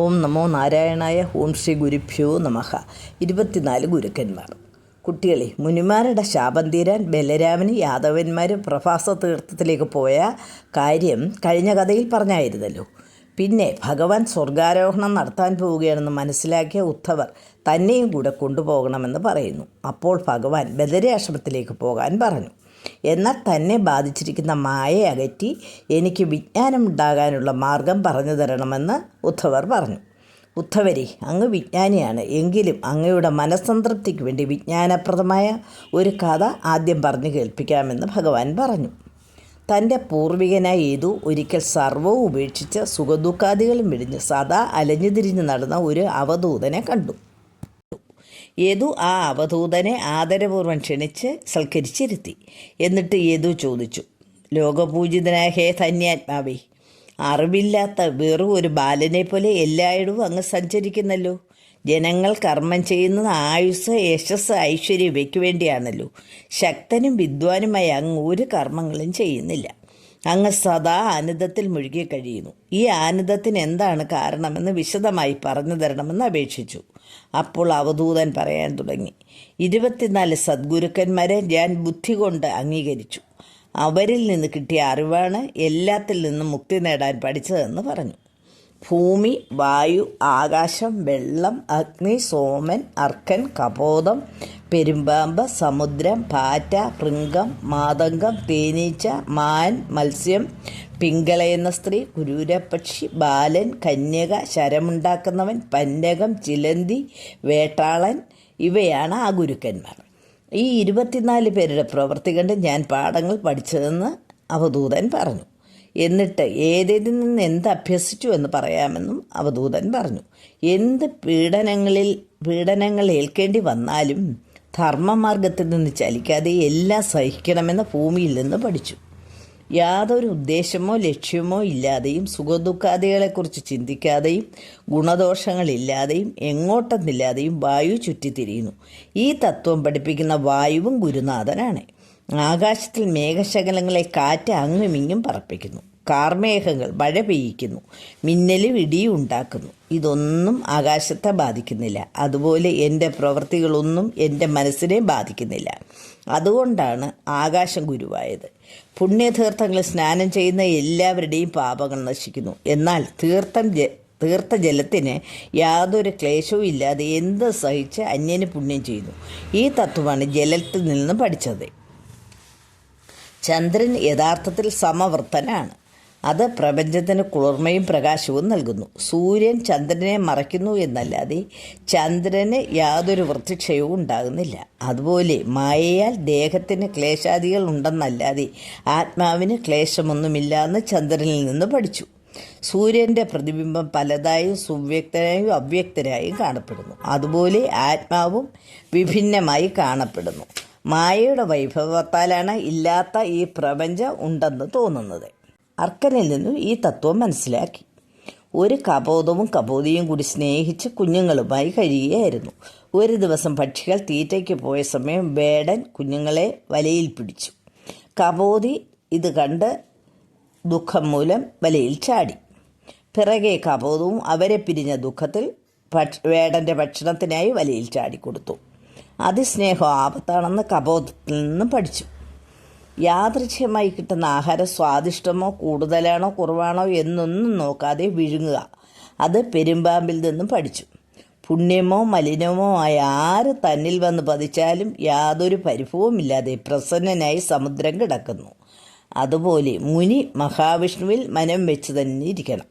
ഓം നമോ നാരായണായ. ഓം ശ്രീ ഗുരുഭ്യോ നമഃ. 24 ഗുരുക്കന്മാർ. കുട്ടികളെ, മുനിമാരുടെ ശാപം തീരാൻ ബലരാമന് യാദവന്മാർ പ്രഭാസ തീർത്ഥത്തിലേക്ക് പോയ കാര്യം കഴിഞ്ഞ കഥയിൽ പറഞ്ഞായിരുന്നല്ലോ. പിന്നെ ഭഗവാൻ സ്വർഗാരോഹണം നടത്താൻ പോവുകയാണെന്ന് മനസ്സിലാക്കിയ ഉദ്ധവർ തന്നെയും കൂടെ കൊണ്ടുപോകണമെന്ന് പറയുന്നു. അപ്പോൾ ഭഗവാൻ ബദരാശ്രമത്തിലേക്ക് പോകാൻ പറഞ്ഞു. എന്നാൽ തന്നെ ബാധിച്ചിരിക്കുന്ന മായയെ അകറ്റി എനിക്ക് വിജ്ഞാനമുണ്ടാകാനുള്ള മാർഗം പറഞ്ഞു തരണമെന്ന് ഉദ്ധവർ പറഞ്ഞു. ഉദ്ധവരെ, അങ്ങ് വിജ്ഞാനിയാണ്. എങ്കിലും അങ്ങയുടെ മനസ്സംതൃപ്തിക്ക് വേണ്ടി വിജ്ഞാനപ്രദമായ ഒരു കഥ ആദ്യം പറഞ്ഞു കേൾപ്പിക്കാമെന്ന് ഭഗവാൻ പറഞ്ഞു. തൻ്റെ പൂർവികനായ യേതു ഒരിക്കൽ സർവ്വവും ഉപേക്ഷിച്ച് സുഖദുഃഖാദികളും വെടിഞ്ഞ് സദാ അലഞ്ഞു തിരിഞ്ഞ് നടന്ന ഒരു അവധൂതനെ കണ്ടു. യേതു ആ അവധൂതനെ ആദരപൂർവ്വം ക്ഷണിച്ച് സൽക്കരിച്ചിരുത്തി. എന്നിട്ട് യേതു ചോദിച്ചു, ലോകപൂജിതനായ ഹേ ധന്യാത്മാവേ, അറിവില്ലാത്ത വെറും ഒരു ബാലനെ പോലെ എല്ലായിടവും അങ്ങ് സഞ്ചരിക്കുന്നല്ലോ. ജനങ്ങൾ കർമ്മം ചെയ്യുന്നത് ആയുസ്, യശസ്, ഐശ്വര്യം ഇവയ്ക്ക് വേണ്ടിയാണല്ലോ. ശക്തനും വിദ്വാനുമായ അങ്ങ് ഒരു കർമ്മങ്ങളും ചെയ്യുന്നില്ല. അങ്ങ് സദാ ആനന്ദത്തിൽ മുഴുകി കഴിയുന്നു. ഈ ആനന്ദത്തിന് എന്താണ് കാരണമെന്ന് വിശദമായി പറഞ്ഞു തരണമെന്ന് അപേക്ഷിച്ചു. അപ്പോൾ അവധൂതൻ പറയാൻ തുടങ്ങി. 24 സദ്ഗുരുക്കന്മാരെ ഞാൻ ബുദ്ധി കൊണ്ട് അംഗീകരിച്ചു. അവരിൽ നിന്ന് കിട്ടിയ അറിവാണ് എല്ലാത്തിൽ നിന്നും മുക്തി നേടാൻ പഠിച്ചതെന്ന് പറഞ്ഞു. ഭൂമി, വായു, ആകാശം, വെള്ളം, അഗ്നി, സോമൻ, അർക്കൻ, കപോതം, പെരുമ്പാമ്പ്, സമുദ്രം, പാറ്റ, ഭൃംഗം, മാതംഗം, തേനീച്ച, മാൻ, മത്സ്യം, പിങ്കള എന്ന സ്ത്രീ, കുരൂരപ്പക്ഷി, ബാലൻ, കന്യക, ശരമുണ്ടാക്കുന്നവൻ, പന്നകം, ചിലന്തി, വേട്ടാളൻ, ഇവയാണ് ആ ഗുരുക്കന്മാർ. ഈ 24 പേരുടെ പ്രവൃത്തി കണ്ട് ഞാൻ പാഠങ്ങൾ പഠിച്ചതെന്ന് അവധൂതൻ പറഞ്ഞു. എന്നിട്ട് ഏതിൽ നിന്ന് എന്ത് അഭ്യസിച്ചു എന്ന് പറയാമെന്നും അവധൂതൻ പറഞ്ഞു. എന്ത് പീഡനങ്ങൾ ഏൽക്കേണ്ടി വന്നാലും ധർമ്മമാർഗത്തിൽ നിന്ന് ചലിക്കാതെ എല്ലാം സഹിക്കണമെന്ന് ഭൂമിയിൽ നിന്ന് പഠിച്ചു. യാതൊരു ഉദ്ദേശമോ ലക്ഷ്യമോ ഇല്ലാതെയും സുഖദുഃഖാദികളെക്കുറിച്ച് ചിന്തിക്കാതെയും ഗുണദോഷങ്ങളില്ലാതെയും എങ്ങോട്ടെന്നില്ലാതെയും വായു ചുറ്റിത്തിരിയുന്നു. ഈ തത്വം പഠിപ്പിക്കുന്ന വായുവും ഗുരുനാഥനാണ്. ആകാശത്തിൽ മേഘശകലങ്ങളെ കാറ്റ് അങ്ങുമിങ്ങും പറപ്പിക്കുന്നു. കാർമേഘങ്ങൾ മഴ പെയ്യിക്കുന്നു. മിന്നലും ഇടിയും ഉണ്ടാക്കുന്നു. ഇതൊന്നും ആകാശത്തെ ബാധിക്കുന്നില്ല. അതുപോലെ എൻ്റെ പ്രവൃത്തികളൊന്നും എൻ്റെ മനസ്സിനെ ബാധിക്കുന്നില്ല. അതുകൊണ്ടാണ് ആകാശം ഗുരുവായത്. പുണ്യതീർത്ഥങ്ങളിൽ സ്നാനം ചെയ്യുന്ന എല്ലാവരുടെയും പാപങ്ങൾ നശിക്കുന്നു. എന്നാൽ തീർത്ഥജലത്തിന് യാതൊരു ക്ലേശവും ഇല്ലാതെ എന്ത് സഹിച്ച് അന്യന് പുണ്യം ചെയ്യുന്നു. ഈ തത്വമാണ് ജലത്തിൽ നിന്ന് പഠിച്ചത്. ചന്ദ്രൻ യഥാർത്ഥത്തിൽ സമവൃത്തനാണ്. അത് പ്രപഞ്ചത്തിന് കുളിർമയും പ്രകാശവും നൽകുന്നു. സൂര്യൻ ചന്ദ്രനെ മറയ്ക്കുന്നു എന്നല്ലാതെ ചന്ദ്രന് യാതൊരു വൃത്തിക്ഷയവും ഉണ്ടാകുന്നില്ല. അതുപോലെ മായയാൽ ദേഹത്തിന് ക്ലേശാദികൾ ഉണ്ടെന്നല്ലാതെ ആത്മാവിന് ക്ലേശമൊന്നുമില്ല എന്ന് ചന്ദ്രനിൽ നിന്ന് പഠിച്ചു. സൂര്യൻ്റെ പ്രതിബിംബം പലതായും സുവ്യക്തനായും അവ്യക്തനായും കാണപ്പെടുന്നു. അതുപോലെ ആത്മാവും വിഭിന്നമായി കാണപ്പെടുന്നു. മായയുടെ വൈഭവത്താലാണ് ഇല്ലാത്ത ഈ പ്രപഞ്ചം ഉണ്ടെന്ന് തോന്നുന്നത്. അർക്കനിൽ നിന്നും ഈ തത്വം മനസ്സിലാക്കി. ഒരു കപോതവും കപോതിയും കൂടി സ്നേഹിച്ച് കുഞ്ഞുങ്ങളുമായി കഴിയുകയായിരുന്നു. ഒരു ദിവസം പക്ഷികൾ തീറ്റയ്ക്ക് പോയ സമയം വേടൻ കുഞ്ഞുങ്ങളെ വലയിൽ പിടിച്ചു. കപോതി ഇത് കണ്ട് ദുഃഖം മൂലം വലയിൽ ചാടി. പിറകെ കപോതവും അവരെ പിരിഞ്ഞ ദുഃഖത്തിൽ വേടൻ്റെ ഭക്ഷണത്തിനായി വലയിൽ ചാടിക്കൊടുത്തു. അതിസ്നേഹം ആപത്താണെന്ന് കപോതത്തിൽ നിന്നും പഠിച്ചു. യാദൃച്ഛികമായി കിട്ടുന്ന ആഹാരം സ്വാദിഷ്ടമോ കൂടുതലാണോ കുറവാണോ എന്നൊന്നും നോക്കാതെ വിഴുങ്ങുക, അത് പെരുമ്പാമ്പിൽ നിന്നും പഠിച്ചു. പുണ്യമോ മലിനമോ ആയ ആര് തന്നിൽ വന്ന് പതിച്ചാലും യാതൊരു പരിഭവമില്ലാതെ പ്രസന്നനായി സമുദ്രം കിടക്കുന്നു. അതുപോലെ മുനി മഹാവിഷ്ണുവിൽ മനം വെച്ച് തന്നെ ഇരിക്കണം.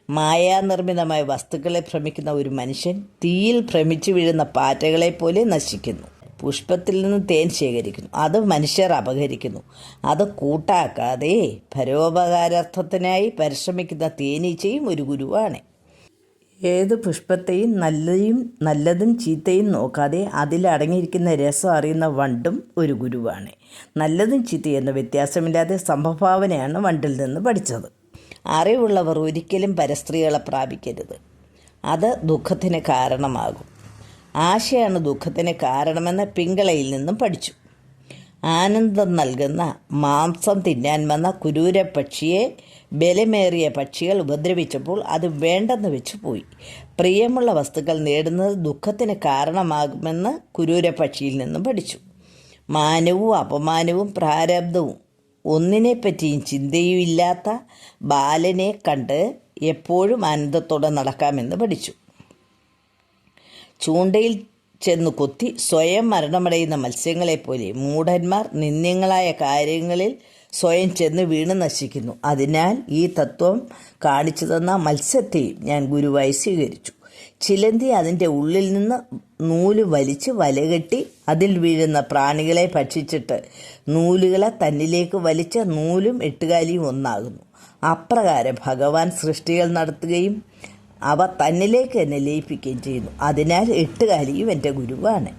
മായാനിർമ്മിതമായ വസ്തുക്കളെ ഭ്രമിക്കുന്ന ഒരു മനുഷ്യൻ തീയിൽ ഭ്രമിച്ചു വീഴുന്ന പാറ്റകളെപ്പോലെ നശിക്കുന്നു. പുഷ്പത്തിൽ നിന്ന് തേൻ ശേഖരിക്കുന്നു, അത് മനുഷ്യർ അപഹരിക്കുന്നു. അത് കൂട്ടാക്കാതെ പരോപകാരാർത്ഥത്തിനായി പരിശ്രമിക്കുന്ന തേനീച്ചയും ഒരു ഗുരുവാണ്. ഏത് പുഷ്പത്തെയും നല്ലതും ചീത്തയും നോക്കാതെ അതിലടങ്ങിയിരിക്കുന്ന രസം അറിയുന്ന വണ്ടും ഒരു ഗുരുവാണ്. നല്ലതും ചീത്തയും എന്ന വ്യത്യാസമില്ലാതെ സംഭാവനയാണ് വണ്ടിൽ നിന്ന് പഠിച്ചത്. അറിവുള്ളവർ ഒരിക്കലും പരസ്ത്രീകളെ പ്രാപിക്കരുത്. അത് ദുഃഖത്തിന് കാരണമാകും. ആശയാണ് ദുഃഖത്തിന് കാരണമെന്ന് പിങ്കളയിൽ നിന്നും പഠിച്ചു. ആനന്ദം നൽകുന്ന മാംസം തിന്നാൻ വന്ന കുരൂരപ്പക്ഷിയെ ബലമേറിയ പക്ഷികൾ ഉപദ്രവിച്ചപ്പോൾ അത് വേണ്ടെന്ന് വെച്ച് പോയി. പ്രിയമുള്ള വസ്തുക്കൾ നേടുന്നത് ദുഃഖത്തിന് കാരണമാകുമെന്ന് കുരൂരപക്ഷിയിൽ നിന്നും പഠിച്ചു. മാനവും അപമാനവും പ്രാരബ്ധവും ഒന്നിനെപ്പറ്റിയും ചിന്തയുമില്ലാത്ത ബാലനെ കണ്ട് എപ്പോഴും ആനന്ദത്തോടെ നടക്കാമെന്ന് പഠിച്ചു. ചൂണ്ടയിൽ ചെന്ന് കൊത്തി സ്വയം മരണമടയുന്ന മത്സ്യങ്ങളെപ്പോലെ മൂഢന്മാർ നിന്ദ്യങ്ങളായ കാര്യങ്ങളിൽ സ്വയം ചെന്ന് വീണ് നശിക്കുന്നു. അതിനാൽ ഈ തത്വം കാണിച്ചു തന്ന മത്സ്യത്തെയും ഞാൻ ഗുരുവായി സ്വീകരിച്ചു. ചിലന്തി അതിൻ്റെ ഉള്ളിൽ നിന്ന് നൂല് വലിച്ച് വലകെട്ടി അതിൽ വീഴുന്ന പ്രാണികളെ ഭക്ഷിച്ചിട്ട് നൂലുകളെ തന്നിലേക്ക് വലിച്ച നൂലും എട്ടുകാലിയും ഒന്നാകുന്നു. അപ്രകാരം ഭഗവാൻ സൃഷ്ടികൾ നടത്തുകയും അവ തന്നിലേക്ക് തന്നെ ലയിപ്പിക്കുകയും ചെയ്യുന്നു. അതിനാൽ എട്ടുകാലിയും എൻ്റെ ഗുരുവാണ്.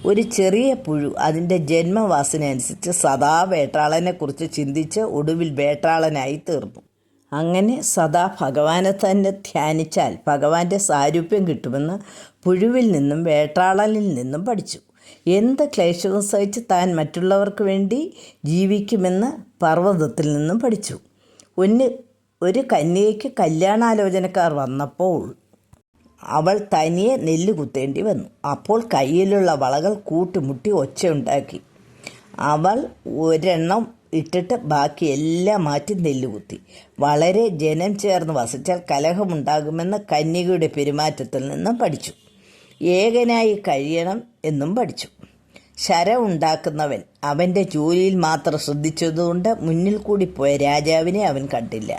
ഒരു ചെറിയ പുഴു അതിൻ്റെ ജന്മവാസന അനുസരിച്ച് സദാ വേട്ടാളനെക്കുറിച്ച് ചിന്തിച്ച് ഒടുവിൽ വേട്ടാളനായി തീർന്നു. അങ്ങനെ സദാ ഭഗവാനെ തന്നെ ധ്യാനിച്ചാൽ ഭഗവാന്റെ സാരൂപ്യം കിട്ടുമെന്ന് പുഴുവിൽ നിന്നും വേട്ടാളനിൽ നിന്നും പഠിച്ചു. എന്ത് ക്ലേശവും സഹിച്ച് താൻ മറ്റുള്ളവർക്ക് വേണ്ടി ജീവിക്കുമെന്ന് പർവ്വതത്തിൽ നിന്നും പഠിച്ചു. ഒരു കന്യകയ്ക്ക് കല്യാണാലോചനക്കാർ വന്നപ്പോൾ അവൾ തനിയെ നെല്ല് കുത്തേണ്ടി വന്നു. അപ്പോൾ കയ്യിലുള്ള വളകൾ കൂട്ടുമുട്ടി ഒച്ചയുണ്ടാക്കി. അവൾ ഒരെണ്ണം ഇട്ടിട്ട് ബാക്കി എല്ലാം മാറ്റി നെല്ലുകുത്തി. വളരെ ജനം ചേർന്ന് വസിച്ചാൽ കലഹമുണ്ടാകുമെന്ന് കന്യകയുടെ പെരുമാറ്റത്തിൽ നിന്നും പഠിച്ചു. ഏകനായി കഴിയണം എന്നും പഠിച്ചു. ശരം ഉണ്ടാക്കുന്നവൻ അവൻ്റെ ജോലിയിൽ മാത്രം ശ്രദ്ധിച്ചതുകൊണ്ട് മുന്നിൽ കൂടി പോയ രാജാവിനെ അവൻ കണ്ടില്ല.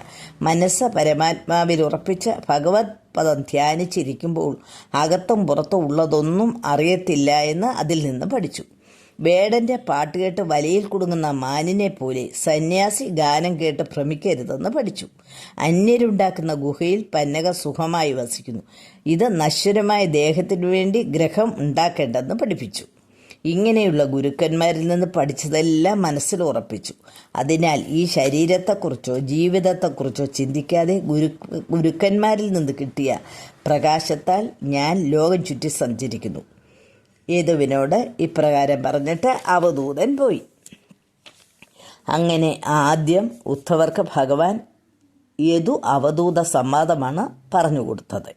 മനസ്സ് പരമാത്മാവിൽ ഉറപ്പിച്ച ഭഗവത് പദം ധ്യാനിച്ചിരിക്കുമ്പോൾ അകത്തും പുറത്തും ഉള്ളതൊന്നും അറിയത്തില്ല എന്ന് അതിൽ നിന്ന് പഠിച്ചു. വേടൻ്റെ പാട്ട് കേട്ട് വലയിൽ കുടുങ്ങുന്ന മാനിനെ പോലെ സന്യാസി ഗാനം കേട്ട് ഭ്രമിക്കരുതെന്ന് പഠിച്ചു. അന്യരുണ്ടാക്കുന്ന ഗുഹയിൽ പന്നക സുഖമായി വസിക്കുന്നു. ഇത് നശ്വരമായ ദേഹത്തിനു വേണ്ടി ഗ്രഹം ഉണ്ടാക്കേണ്ടെന്ന് പഠിപ്പിച്ചു. ഇങ്ങനെയുള്ള ഗുരുക്കന്മാരിൽ നിന്ന് പഠിച്ചതെല്ലാം മനസ്സിൽ ഉറപ്പിച്ചു. അതിനാൽ ഈ ശരീരത്തെക്കുറിച്ചോ ജീവിതത്തെക്കുറിച്ചോ ചിന്തിക്കാതെ ഗുരുക്കന്മാരിൽ നിന്ന് കിട്ടിയ പ്രകാശത്താൽ ഞാൻ ലോകം ചുറ്റി സഞ്ചരിക്കുന്നു. യദുവിനോട് ഇപ്രകാരം പറഞ്ഞിട്ട് അവധൂതൻ പോയി. അങ്ങനെ ആദ്യം ഉദ്ധവർക്ക് ഭഗവാൻ യദു അവധൂത സംവാദമാണ് പറഞ്ഞു കൊടുത്തത്.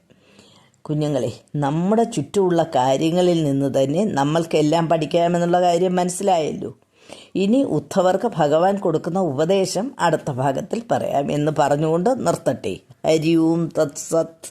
കുഞ്ഞുങ്ങളെ, നമ്മുടെ ചുറ്റുമുള്ള കാര്യങ്ങളിൽ നിന്ന് തന്നെ നമ്മൾക്കെല്ലാം പഠിക്കാമെന്നുള്ള കാര്യം മനസ്സിലായല്ലോ. ഇനി ഉദ്ധവർക്ക് ഭഗവാൻ കൊടുക്കുന്ന ഉപദേശം അടുത്ത ഭാഗത്തിൽ പറയാം എന്ന് പറഞ്ഞുകൊണ്ട് നിർത്തട്ടെ. ഹരി ഓം തത്സത്.